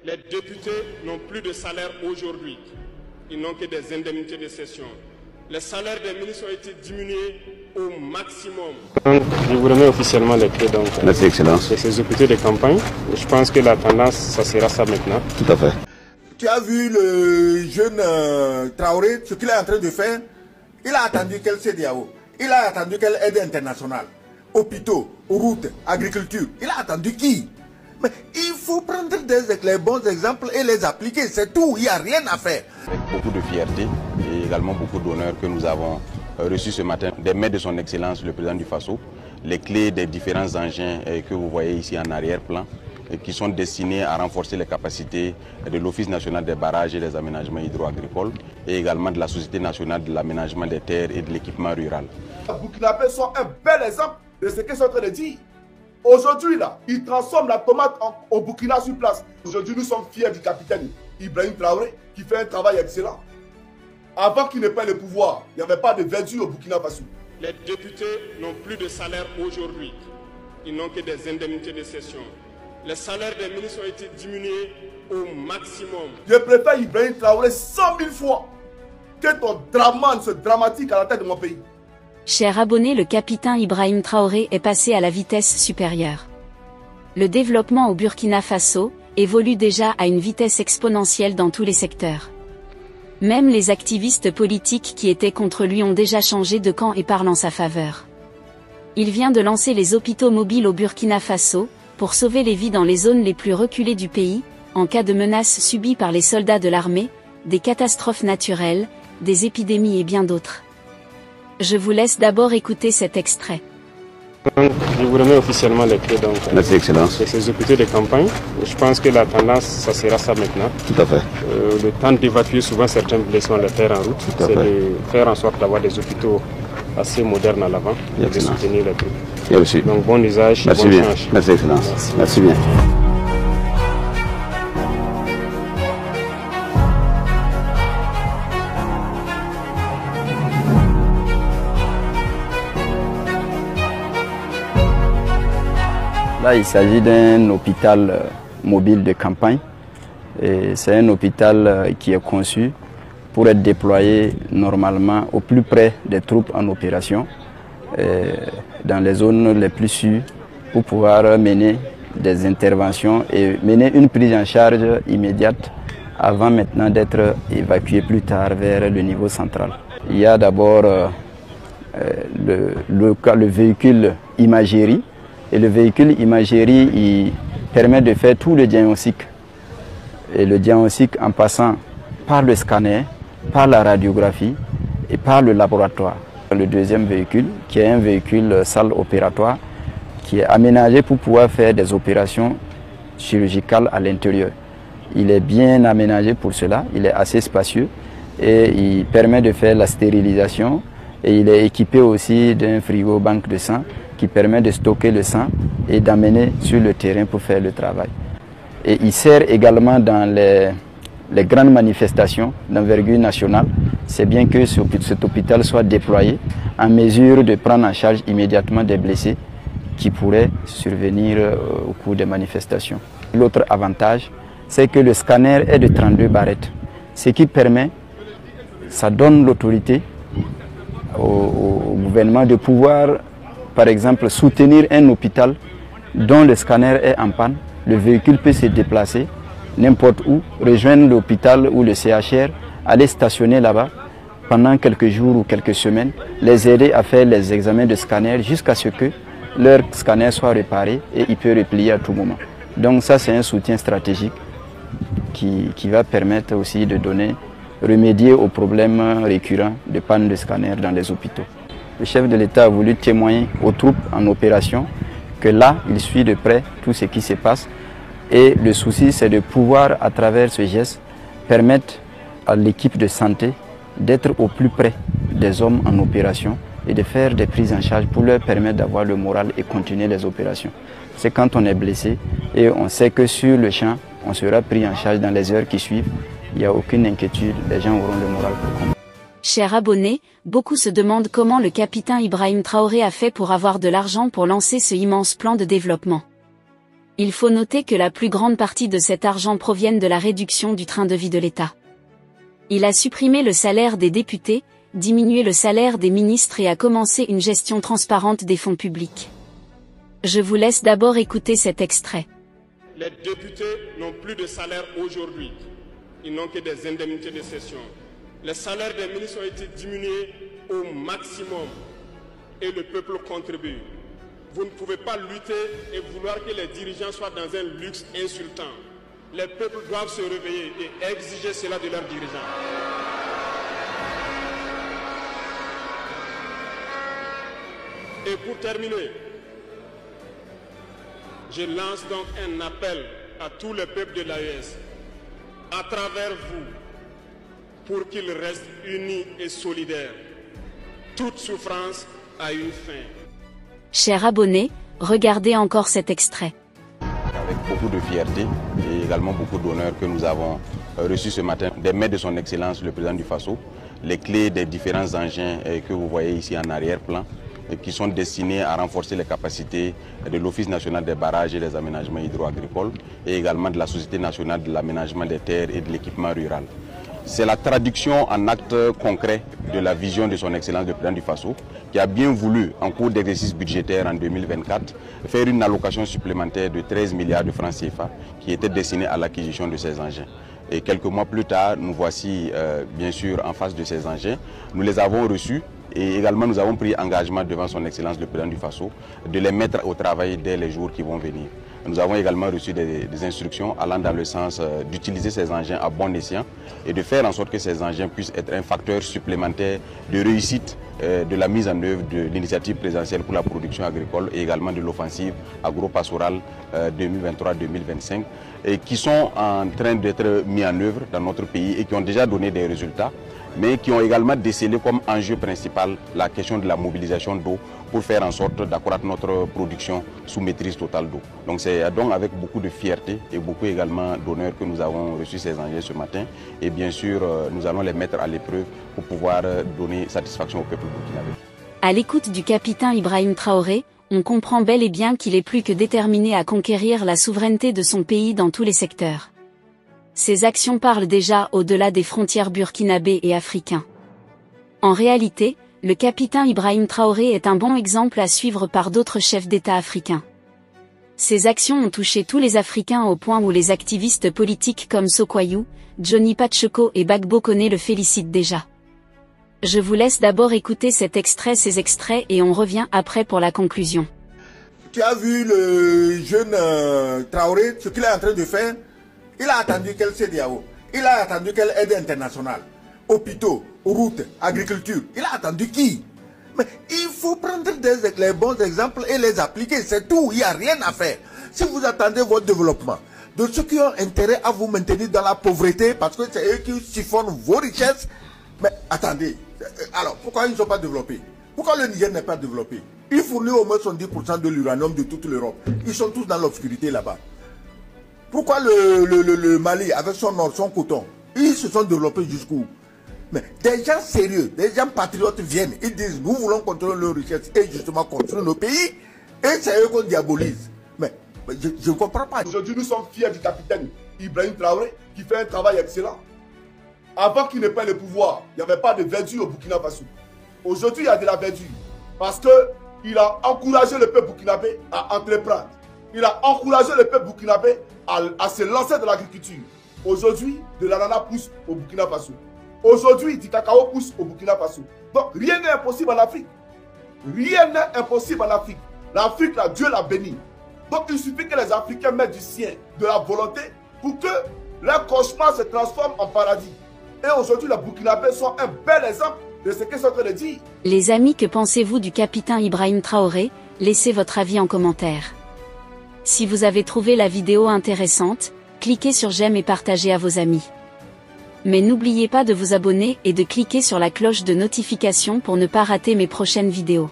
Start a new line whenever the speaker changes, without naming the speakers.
Les députés n'ont plus de salaire aujourd'hui. Ils n'ont que des indemnités de session. Les salaires des ministres ont été diminués au maximum.
Je vous remets officiellement les clés donc.
Merci, Excellence.
De ces hôpitaux de campagne. Je pense que la tendance, ça sera ça maintenant.
Tout à fait.
Tu as vu le jeune Traoré, ce qu'il est en train de faire? Il a attendu quel CEDEAO? Il a attendu quelle aide internationale? Hôpitaux, routes, agriculture. Il a attendu qui? Mais il faut prendre les bons exemples et les appliquer, c'est tout, il n'y a rien à faire.
Avec beaucoup de fierté et également beaucoup d'honneur que nous avons reçu ce matin des mains de son Excellence le Président du Faso, les clés des différents engins que vous voyez ici en arrière-plan, qui sont destinés à renforcer les capacités de l'Office national des barrages et des aménagements hydro-agricoles et également de la Société nationale de l'aménagement des terres et de l'équipement rural.
Les Burkinabés sont un bel exemple de ce qu'ils sont en train de dire. Aujourd'hui, là, ils transforment la tomate au Burkina sur place. Aujourd'hui, nous sommes fiers du capitaine Ibrahim Traoré qui fait un travail excellent. Avant qu'il n'ait pas le pouvoir, il n'y avait pas de verdure au Burkina Faso.
Les députés n'ont plus de salaire aujourd'hui. Ils n'ont que des indemnités de session. Les salaires des ministres ont été diminués au maximum.
Je préfère Ibrahim Traoré 100 000 fois que ton drame, ce dramatique à la tête de mon pays.
Cher abonné, le capitaine Ibrahim Traoré est passé à la vitesse supérieure. Le développement au Burkina Faso évolue déjà à une vitesse exponentielle dans tous les secteurs. Même les activistes politiques qui étaient contre lui ont déjà changé de camp et parlent en sa faveur. Il vient de lancer les hôpitaux mobiles au Burkina Faso, pour sauver les vies dans les zones les plus reculées du pays, en cas de menaces subies par les soldats de l'armée, des catastrophes naturelles, des épidémies et bien d'autres. Je vous laisse d'abord écouter cet extrait.
Je vous remets officiellement les clés donc.
Merci, Excellence.
De ces hôpitaux de campagne. Je pense que la tendance, ça sera ça maintenant.
Tout à fait.
Le temps d'évacuer souvent certains blessés, on les perd en route. C'est de faire en sorte d'avoir des hôpitaux assez modernes à l'avant et de soutenir les troupes.
Merci.
Donc bon usage,
merci
bon
bien.
change.
Merci, Excellence. Merci bien.
Là, il s'agit d'un hôpital mobile de campagne. C'est un hôpital qui est conçu pour être déployé normalement au plus près des troupes en opération, dans les zones les plus sûres, pour pouvoir mener des interventions et mener une prise en charge immédiate avant maintenant d'être évacué plus tard vers le niveau central. Il y a d'abord le véhicule imagerie. Et le véhicule imagerie, il permet de faire tout le diagnostic. Et le diagnostic en passant par le scanner, par la radiographie et par le laboratoire. Le deuxième véhicule, qui est un véhicule salle opératoire, qui est aménagé pour pouvoir faire des opérations chirurgicales à l'intérieur. Il est bien aménagé pour cela, il est assez spacieux et il permet de faire la stérilisation. Et il est équipé aussi d'un frigo banque de sang qui permet de stocker le sang et d'amener sur le terrain pour faire le travail. Et il sert également dans les grandes manifestations d'envergure nationale. C'est bien que cet hôpital soit déployé en mesure de prendre en charge immédiatement des blessés qui pourraient survenir au cours des manifestations. L'autre avantage, c'est que le scanner est de 32 barrettes, ce qui permet, ça donne l'autorité au gouvernement de pouvoir, par exemple, soutenir un hôpital dont le scanner est en panne. Le véhicule peut se déplacer n'importe où, rejoindre l'hôpital ou le CHR, aller stationner là-bas pendant quelques jours ou quelques semaines, les aider à faire les examens de scanner jusqu'à ce que leur scanner soit réparé et il peut replier à tout moment. Donc ça, c'est un soutien stratégique qui va permettre aussi de remédier aux problèmes récurrents de panne de scanner dans les hôpitaux. Le chef de l'État a voulu témoigner aux troupes en opération que là, il suit de près tout ce qui se passe. Et le souci, c'est de pouvoir, à travers ce geste, permettre à l'équipe de santé d'être au plus près des hommes en opération et de faire des prises en charge pour leur permettre d'avoir le moral et continuer les opérations. C'est quand on est blessé et on sait que sur le champ, on sera pris en charge dans les heures qui suivent. Il n'y a aucune inquiétude, les gens auront le moral pour combattre.
Chers abonnés, beaucoup se demandent comment le capitaine Ibrahim Traoré a fait pour avoir de l'argent pour lancer ce immense plan de développement. Il faut noter que la plus grande partie de cet argent provient de la réduction du train de vie de l'État. Il a supprimé le salaire des députés, diminué le salaire des ministres et a commencé une gestion transparente des fonds publics. Je vous laisse d'abord écouter cet extrait.
Les députés n'ont plus de salaire aujourd'hui. Ils n'ont que des indemnités de session. Les salaires des ministres ont été diminués au maximum et le peuple contribue. Vous ne pouvez pas lutter et vouloir que les dirigeants soient dans un luxe insultant. Les peuples doivent se réveiller et exiger cela de leurs dirigeants. Et pour terminer, je lance donc un appel à tout le peuple de l'AES, à travers vous, pour qu'ils restent unis et solidaires. Toute souffrance a une fin.
Chers abonnés, regardez encore cet extrait.
Avec beaucoup de fierté et également beaucoup d'honneur que nous avons reçu ce matin des mains de son Excellence le président du Faso, les clés des différents engins que vous voyez ici en arrière-plan, qui sont destinés à renforcer les capacités de l'Office national des barrages et des aménagements hydro-agricoles et également de la Société nationale de l'aménagement des terres et de l'équipement rural. C'est la traduction en actes concrets de la vision de son Excellence le président du Faso, qui a bien voulu, en cours d'exercice budgétaire en 2024, faire une allocation supplémentaire de 13 milliards de francs CFA qui était destinée à l'acquisition de ces engins. Et quelques mois plus tard, nous voici bien sûr en face de ces engins. Nous les avons reçus et également nous avons pris engagement devant son Excellence le président du Faso de les mettre au travail dès les jours qui vont venir. Nous avons également reçu des instructions allant dans le sens d'utiliser ces engins à bon escient et de faire en sorte que ces engins puissent être un facteur supplémentaire de réussite de la mise en œuvre de l'initiative présidentielle pour la production agricole et également de l'offensive agro-pastorale 2023-2025 et qui sont en train d'être mis en œuvre dans notre pays et qui ont déjà donné des résultats, mais qui ont également décelé comme enjeu principal la question de la mobilisation d'eau pour faire en sorte d'accroître notre production sous maîtrise totale d'eau. Donc c'est donc avec beaucoup de fierté et beaucoup également d'honneur que nous avons reçu ces engins ce matin. Et bien sûr, nous allons les mettre à l'épreuve pour pouvoir donner satisfaction au peuple burkinabé.
À l'écoute du capitaine Ibrahim Traoré, on comprend bel et bien qu'il est plus que déterminé à conquérir la souveraineté de son pays dans tous les secteurs. Ses actions parlent déjà au-delà des frontières burkinabées et africains. En réalité, le capitaine Ibrahim Traoré est un bon exemple à suivre par d'autres chefs d'État africains. Ses actions ont touché tous les Africains au point où les activistes politiques comme Sokoayou, Johnny Pacheco et Bagbo Koné le félicitent déjà. Je vous laisse d'abord écouter ces extraits et on revient après pour la conclusion.
Tu as vu le jeune Traoré, ce qu'il est en train de faire? Il a attendu quelle CEDEAO, il a attendu quelle aide internationale, hôpitaux, routes, agriculture, il a attendu qui? Mais il faut prendre les bons exemples et les appliquer, c'est tout, il n'y a rien à faire. Si vous attendez votre développement de ceux qui ont intérêt à vous maintenir dans la pauvreté, parce que c'est eux qui siphonnent vos richesses, mais attendez, alors pourquoi ils ne sont pas développés? Pourquoi le Niger n'est pas développé? Il fournit au moins 70% de l'uranium de toute l'Europe, ils sont tous dans l'obscurité là-bas. Pourquoi le Mali, avec son or, son coton, ils se sont développés jusqu'où? Mais des gens sérieux, des gens patriotes viennent, ils disent nous voulons contrôler nos richesses et justement construire nos pays, et c'est eux qu'on diabolise. Mais je ne comprends pas.
Aujourd'hui, nous sommes fiers du capitaine Ibrahim Traoré qui fait un travail excellent. Avant qu'il n'ait pas le pouvoir, il n'y avait pas de verdure au Burkina Faso. Aujourd'hui, il y a de la verdure parce qu'il a encouragé le peuple burkinabé à entreprendre. Il a encouragé le peuple burkinabé à se lancer dans l'agriculture. Aujourd'hui, de l'ananas pousse au Burkina Faso. Aujourd'hui, du cacao pousse au Burkina Faso. Donc, rien n'est impossible en Afrique. Rien n'est impossible en Afrique. L'Afrique, là, Dieu l'a bénie. Donc, il suffit que les Africains mettent du sien, de la volonté, pour que leur cauchemar se transforme en paradis. Et aujourd'hui, les Burkinabés sont un bel exemple de ce qu'ils sont en train de dire.
Les amis, que pensez-vous du capitaine Ibrahim Traoré? Laissez votre avis en commentaire. Si vous avez trouvé la vidéo intéressante, cliquez sur j'aime et partagez à vos amis. Mais n'oubliez pas de vous abonner et de cliquer sur la cloche de notification pour ne pas rater mes prochaines vidéos.